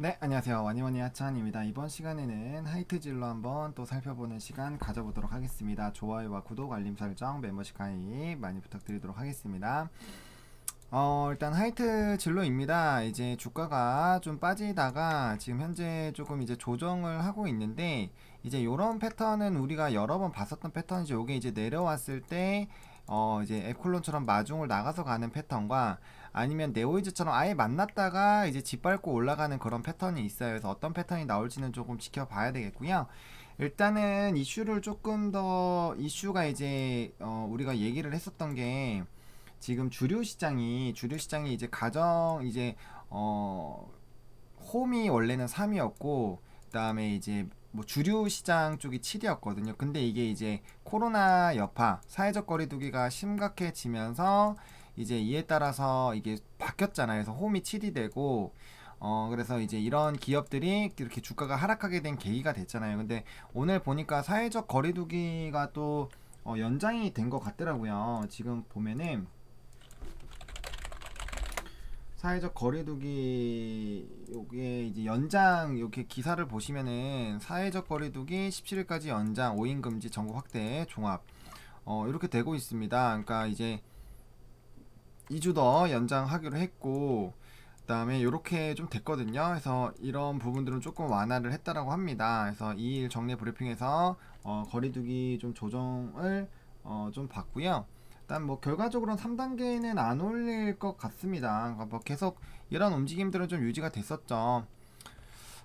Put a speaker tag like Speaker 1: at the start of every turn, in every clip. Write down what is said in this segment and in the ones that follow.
Speaker 1: 네, 안녕하세요. 와니와니 하찬입니다. 이번 시간에는 하이트질로 한번 또 살펴보는 시간 가져보도록 하겠습니다. 좋아요와 구독, 알림 설정, 멤버십 가입 많이 부탁드리도록 하겠습니다. 일단 하이트 진로입니다. 이제 주가가 좀 빠지다가 지금 현재 조금 이제 조정을 하고 있는데, 이제 요런 패턴은 우리가 여러 번 봤었던 패턴이죠. 요게 이제 내려왔을 때 이제 에콜론처럼 마중을 나가서 가는 패턴과 아니면 네오이즈처럼 아예 만났다가 이제 짓밟고 올라가는 그런 패턴이 있어요. 그래서 어떤 패턴이 나올지는 조금 지켜봐야 되겠고요. 일단은 이슈를 조금 더 이슈가 이제 우리가 얘기를 했었던 게, 지금 주류 시장이 이제 가정 이제 어 홈이 원래는 3이었고, 그다음에 이제 뭐 주류 시장 쪽이 7이었거든요. 근데 이게 이제 코로나 여파, 사회적 거리두기가 심각해지면서 이제 이에 따라서 이게 바뀌었잖아요. 그래서 홈이 7이 되고, 그래서 이제 이런 기업들이 이렇게 주가가 하락하게 된 계기가 됐잖아요. 근데 오늘 보니까 사회적 거리두기가 또 연장이 된 것 같더라고요. 지금 보면은 사회적 거리두기 요게 이제 연장, 이렇게 기사를 보시면은 사회적 거리두기 17일까지 연장, 5인 금지 전국 확대 종합 이렇게 되고 있습니다. 그러니까 이제 2주 더 연장하기로 했고, 그다음에 이렇게 좀 됐거든요. 그래서 이런 부분들은 조금 완화를 했다라고 합니다. 그래서 2일 정례 브리핑에서 거리두기 좀 조정을 좀 봤고요. 일단 뭐 결과적으로는 3단계는 안 올릴 것 같습니다. 그러니까 뭐 계속 이런 움직임들은 좀 유지가 됐었죠.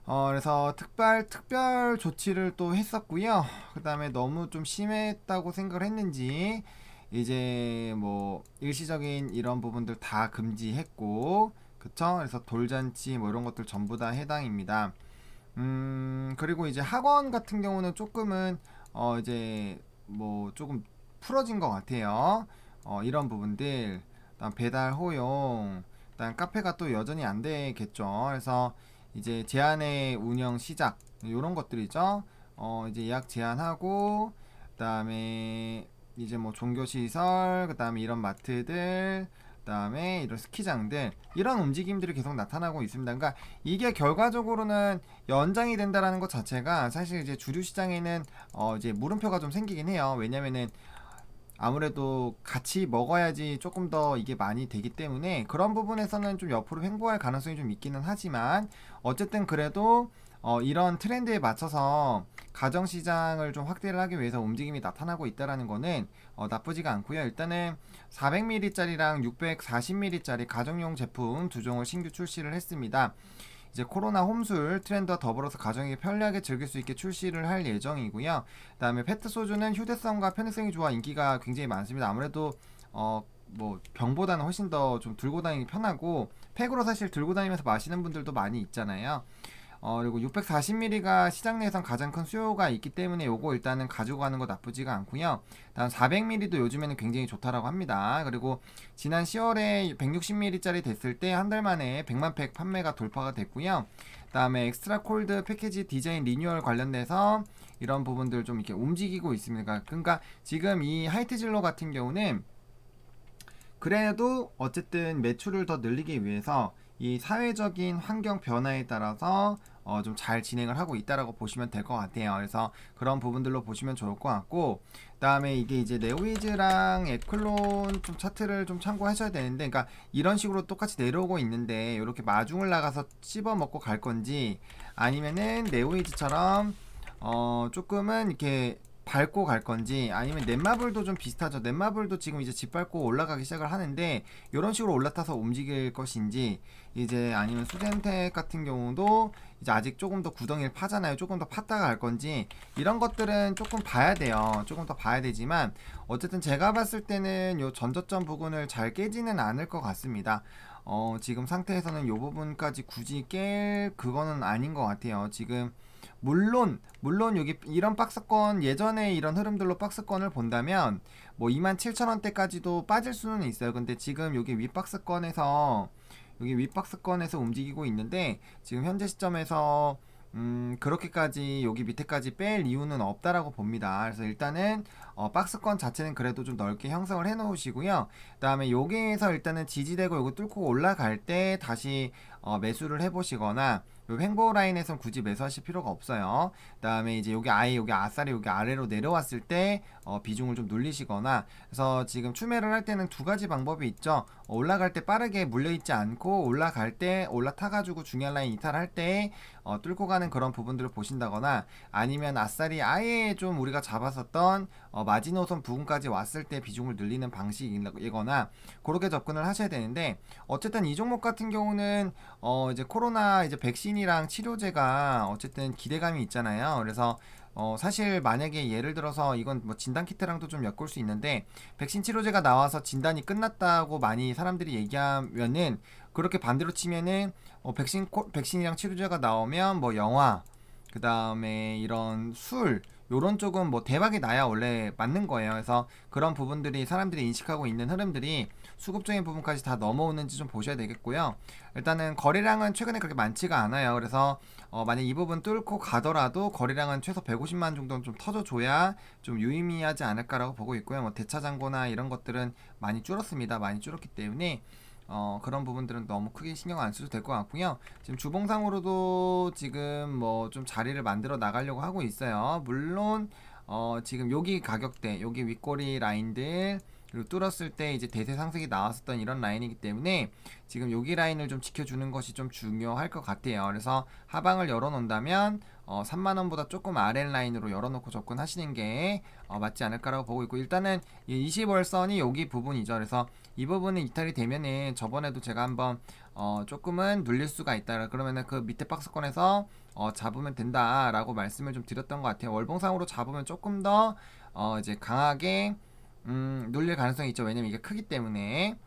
Speaker 1: 그래서 특별 조치를 또 했었고요. 그 다음에 너무 좀 심했다고 생각을 했는지 이제 뭐 일시적인 이런 부분들 다 금지했고, 그쵸? 그래서 돌잔치 뭐 이런 것들 전부 다 해당입니다. 그리고 이제 학원 같은 경우는 조금은 이제 뭐 조금 풀어진 것 같아요. 이런 부분들, 그다음 배달 허용, 그다음 카페가 또 여전히 안 되겠죠. 그래서 이제 제한의 운영 시작 이런 것들이죠. 이제 예약 제한하고, 그다음에 이제 뭐 종교 시설, 그다음에 이런 마트들, 그다음에 이런 스키장들, 이런 움직임들이 계속 나타나고 있습니다. 그러니까 이게 결과적으로는 연장이 된다라는 것 자체가 사실 이제 주류 시장에는 이제 물음표가 좀 생기긴 해요. 왜냐면은 아무래도 같이 먹어야지 조금 더 이게 많이 되기 때문에 그런 부분에서는 좀 옆으로 횡보할 가능성이 좀 있기는 하지만, 어쨌든 그래도 이런 트렌드에 맞춰서 가정시장을 좀 확대를 하기 위해서 움직임이 나타나고 있다는 거는 나쁘지가 않고요. 일단은 400ml짜리랑 640ml짜리 가정용 제품 두 종을 신규 출시를 했습니다. 이제 코로나 홈술 트렌드와 더불어서 가정이 편리하게 즐길 수 있게 출시를 할 예정이고요. 그다음에 페트 소주는 휴대성과 편의성이 좋아 인기가 굉장히 많습니다. 아무래도 뭐 병보다는 훨씬 더 좀 들고 다니기 편하고, 팩으로 사실 들고 다니면서 마시는 분들도 많이 있잖아요. 그리고 640ml가 시장 내에선 가장 큰 수요가 있기 때문에 요거 일단은 가지고 가는 거 나쁘지가 않고요. 다음 400ml도 요즘에는 굉장히 좋다라고 합니다. 그리고 지난 10월에 160ml짜리 됐을 때 한 달 만에 100만 팩 판매가 돌파가 됐고요. 그다음에 엑스트라 콜드 패키지 디자인 리뉴얼 관련돼서 이런 부분들 좀 이렇게 움직이고 있습니다. 그러니까 지금 이 하이트질러 같은 경우는 그래도 어쨌든 매출을 더 늘리기 위해서 이 사회적인 환경 변화에 따라서 좀 잘 진행을 하고 있다라고 보시면 될 것 같아요. 그래서 그런 부분들로 보시면 좋을 것 같고, 그다음에 이게 이제 네오이즈랑 에클론 좀 차트를 좀 참고하셔야 되는데, 그러니까 이런 식으로 똑같이 내려오고 있는데 이렇게 마중을 나가서 씹어 먹고 갈 건지, 아니면은 네오이즈처럼 조금은 이렇게 밟고 갈 건지, 아니면 넷마블도 좀 비슷하죠. 넷마블도 지금 이제 짓밟고 올라가기 시작을 하는데 이런 식으로 올라타서 움직일 것인지, 이제 아니면 수젠텍 같은 경우도 이제 아직 조금 더 구덩이를 파잖아요. 조금 더 팠다가 갈 건지, 이런 것들은 조금 봐야 돼요. 조금 더 봐야 되지만 어쨌든 제가 봤을 때는 요 전저점 부분을 잘 깨지는 않을 것 같습니다. 지금 상태에서는 요 부분까지 굳이 깰 그거는 아닌 것 같아요. 지금 물론 여기 이런 박스권, 예전에 이런 흐름들로 박스권을 본다면 뭐 27,000원대까지도 빠질 수는 있어요. 근데 지금 여기 윗박스권에서 움직이고 있는데, 지금 현재 시점에서 그렇게까지 여기 밑에까지 뺄 이유는 없다라고 봅니다. 그래서 일단은 박스권 자체는 그래도 좀 넓게 형성을 해 놓으시고요. 그 다음에 여기에서 일단은 지지되고 요거 뚫고 올라갈 때 다시 매수를 해 보시거나, 요 횡보 라인에선 굳이 매수하실 필요가 없어요. 그다음에 이제 여기 아예 여기 아싸리 여기 아래로 내려왔을 때 비중을 좀 눌리시거나. 그래서 지금 추매를 할 때는 두 가지 방법이 있죠. 올라갈 때 빠르게 물려있지 않고 올라갈 때 올라타가지고 중요한 라인 이탈할 때 뚫고 가는 그런 부분들을 보신다거나, 아니면 아싸리 아예 좀 우리가 잡았었던 마지노선 부분까지 왔을 때 비중을 늘리는 방식이거나 그렇게 접근을 하셔야 되는데, 어쨌든 이 종목 같은 경우는 이제 코로나 이제 백신이랑 치료제가 어쨌든 기대감이 있잖아요. 그래서 사실 만약에 예를 들어서 이건 뭐 진단 키트랑도 좀 엮을 수 있는데, 백신 치료제가 나와서 진단이 끝났다고 많이 사람들이 얘기하면은, 그렇게 반대로 치면은 백신이랑 치료제가 나오면 뭐 영화, 그 다음에 이런 술, 요런 쪽은 뭐 대박이 나야 원래 맞는 거예요. 그래서 그런 부분들이 사람들이 인식하고 있는 흐름들이 수급적인 부분까지 다 넘어오는지 좀 보셔야 되겠고요. 일단은 거래량은 최근에 그렇게 많지가 않아요. 그래서 만약 이 부분 뚫고 가더라도 거래량은 최소 150만 정도는 좀 터져줘야 좀 유의미하지 않을까라고 보고 있고요. 뭐 대차장고나 이런 것들은 많이 줄었습니다. 많이 줄었기 때문에 그런 부분들은 너무 크게 신경 안 써도 될 것 같고요. 지금 주봉상으로도 지금 뭐 좀 자리를 만들어 나가려고 하고 있어요. 물론 지금 여기 가격대, 여기 윗꼬리 라인들, 그리고 뚫었을 때 이제 대세 상승이 나왔었던 이런 라인이기 때문에 지금 여기 라인을 좀 지켜주는 것이 좀 중요할 것 같아요. 그래서 하방을 열어놓는다면 3만원보다 조금 아래 라인으로 열어놓고 접근하시는 게 맞지 않을까라고 보고 있고, 일단은 20월선이 여기 부분이죠. 그래서 이 부분은 이탈이 되면은 저번에도 제가 한번 조금은 눌릴 수가 있다, 그러면은 그 밑에 박스권에서 잡으면 된다라고 말씀을 좀 드렸던 것 같아요. 월봉상으로 잡으면 조금 더 이제 강하게 눌릴 가능성이 있죠. 왜냐면 이게 크기 때문에.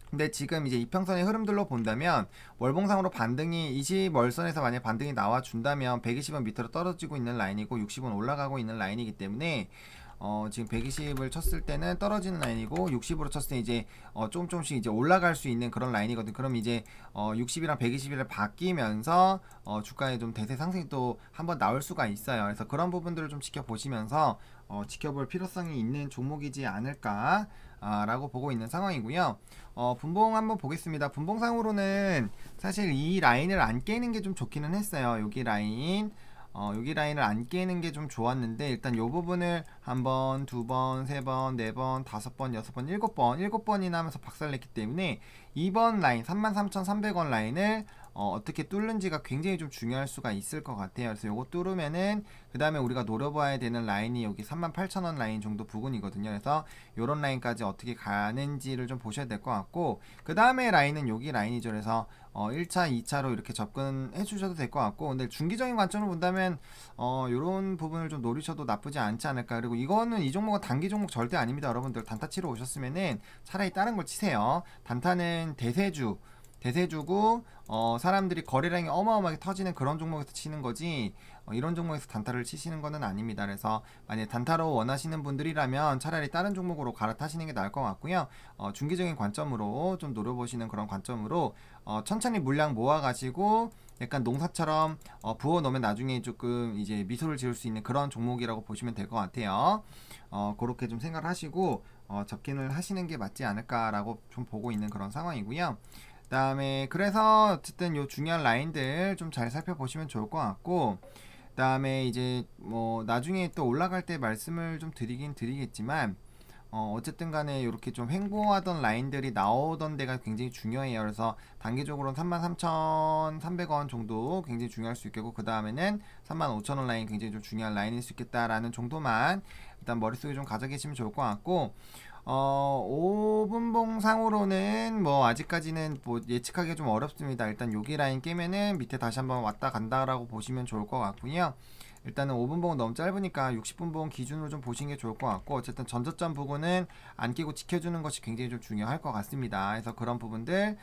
Speaker 1: 근데 지금 이제 이평선의 흐름들로 본다면 월봉상으로 반등이 20월선에서 만약 반등이 나와준다면 120원 밑으로 떨어지고 있는 라인이고 60원 올라가고 있는 라인이기 때문에 지금 120을 쳤을 때는 떨어지는 라인이고 60으로 쳤을 때 이제 조금씩 이제 올라갈 수 있는 그런 라인이거든. 그럼 이제 60이랑 120을 바뀌면서 주가에 좀 대세 상승이 또 한번 나올 수가 있어요. 그래서 그런 부분들을 좀 지켜보시면서 지켜볼 필요성이 있는 종목이지 않을까 라고 보고 있는 상황이고요. 분봉 한번 보겠습니다. 분봉상으로는 사실 이 라인을 안 깨는 게 좀 좋기는 했어요. 여기 라인을 안 깨는 게 좀 좋았는데, 일단 요 부분을 한 번, 두 번, 세 번, 네 번, 다섯 번, 여섯 번, 일곱 번이나 하면서 박살냈기 때문에 2번 라인 33,300원 라인을 어떻게 뚫는지가 굉장히 좀 중요할 수가 있을 것 같아요. 그래서 요거 뚫으면은 그 다음에 우리가 노려봐야 되는 라인이 여기 38,000원 라인 정도 부근이거든요. 그래서 요런 라인까지 어떻게 가는지를 좀 보셔야 될 것 같고, 그 다음에 라인은 여기 라인이죠. 그래서 1차, 2차로 이렇게 접근해 주셔도 될 것 같고, 근데 중기적인 관점으로 본다면 요런 부분을 좀 노리셔도 나쁘지 않지 않을까. 그리고 이거는 이 종목은 단기 종목 절대 아닙니다. 여러분들 단타 치러 오셨으면은 차라리 다른 걸 치세요. 단타는 대세주고 사람들이 거래량이 어마어마하게 터지는 그런 종목에서 치는 거지, 이런 종목에서 단타를 치시는 거는 아닙니다. 그래서 만약 단타로 원하시는 분들이라면 차라리 다른 종목으로 갈아타시는 게 나을 것 같고요. 중기적인 관점으로 좀 노려보시는 그런 관점으로 천천히 물량 모아가지고 약간 농사처럼 부어 놓으면 나중에 조금 이제 미소를 지을 수 있는 그런 종목이라고 보시면 될 것 같아요. 그렇게 좀 생각을 하시고 접근을 하시는 게 맞지 않을까라고 좀 보고 있는 그런 상황이고요. 그다음에 그래서 어쨌든 요 중요한 라인들 좀 잘 살펴보시면 좋을 것 같고, 그다음에 이제 뭐 나중에 또 올라갈 때 말씀을 좀 드리긴 드리겠지만 어쨌든 간에 이렇게 좀 횡보하던 라인들이 나오던 데가 굉장히 중요해요. 그래서 단기적으로는 33,300원 정도 굉장히 중요할 수 있겠고, 그 다음에는 35,000원 라인 굉장히 좀 중요한 라인일 수 있겠다라는 정도만 일단 머릿속에 좀 가져 계시면 좋을 것 같고, 5분봉 상으로는 뭐 아직까지는 뭐 예측하기 좀 어렵습니다. 일단 여기 라인 깨면은 밑에 다시 한번 왔다 간다라고 보시면 좋을 것 같고요. 일단은 5분봉은 너무 짧으니까 60분봉 기준으로 좀 보시는 게 좋을 것 같고, 어쨌든 전저점 부분은 안 깨고 지켜주는 것이 굉장히 좀 중요할 것 같습니다. 그래서 그런 부분들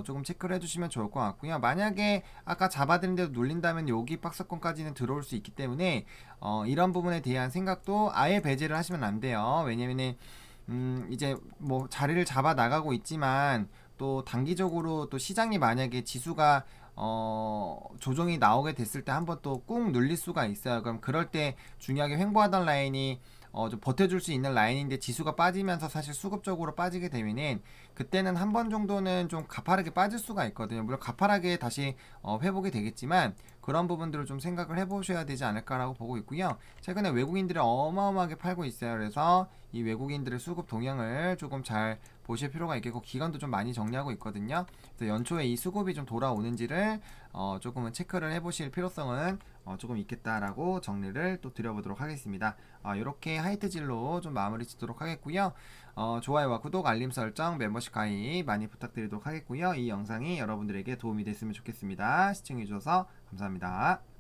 Speaker 1: 조금 체크를 해주시면 좋을 것 같고요. 만약에 아까 잡아드린 데도 눌린다면 여기 박스권까지는 들어올 수 있기 때문에 이런 부분에 대한 생각도 아예 배제를 하시면 안 돼요. 왜냐면은 이제 뭐 자리를 잡아 나가고 있지만 또 단기적으로 또 시장이 만약에 지수가 조정이 나오게 됐을 때 한번 또 꾹 눌릴 수가 있어요. 그럼 그럴 때 중요하게 횡보하던 라인이 좀 버텨줄 수 있는 라인인데 지수가 빠지면서 사실 수급적으로 빠지게 되면은 그때는 한 번 정도는 좀 가파르게 빠질 수가 있거든요. 물론 가파르게 다시 회복이 되겠지만 그런 부분들을 좀 생각을 해보셔야 되지 않을까라고 보고 있고요. 최근에 외국인들이 어마어마하게 팔고 있어요. 그래서 이 외국인들의 수급 동향을 조금 잘 보실 필요가 있겠고 기관도 좀 많이 정리하고 있거든요. 그래서 연초에 이 수급이 좀 돌아오는지를 조금은 체크를 해보실 필요성은 조금 있겠다라고 정리를 또 드려보도록 하겠습니다. 이렇게 하이트질로 좀 마무리 짓도록 하겠고요. 좋아요와 구독, 알림 설정, 멤버십 가입 많이 부탁드리도록 하겠고요. 이 영상이 여러분들에게 도움이 됐으면 좋겠습니다. 시청해주셔서 감사합니다.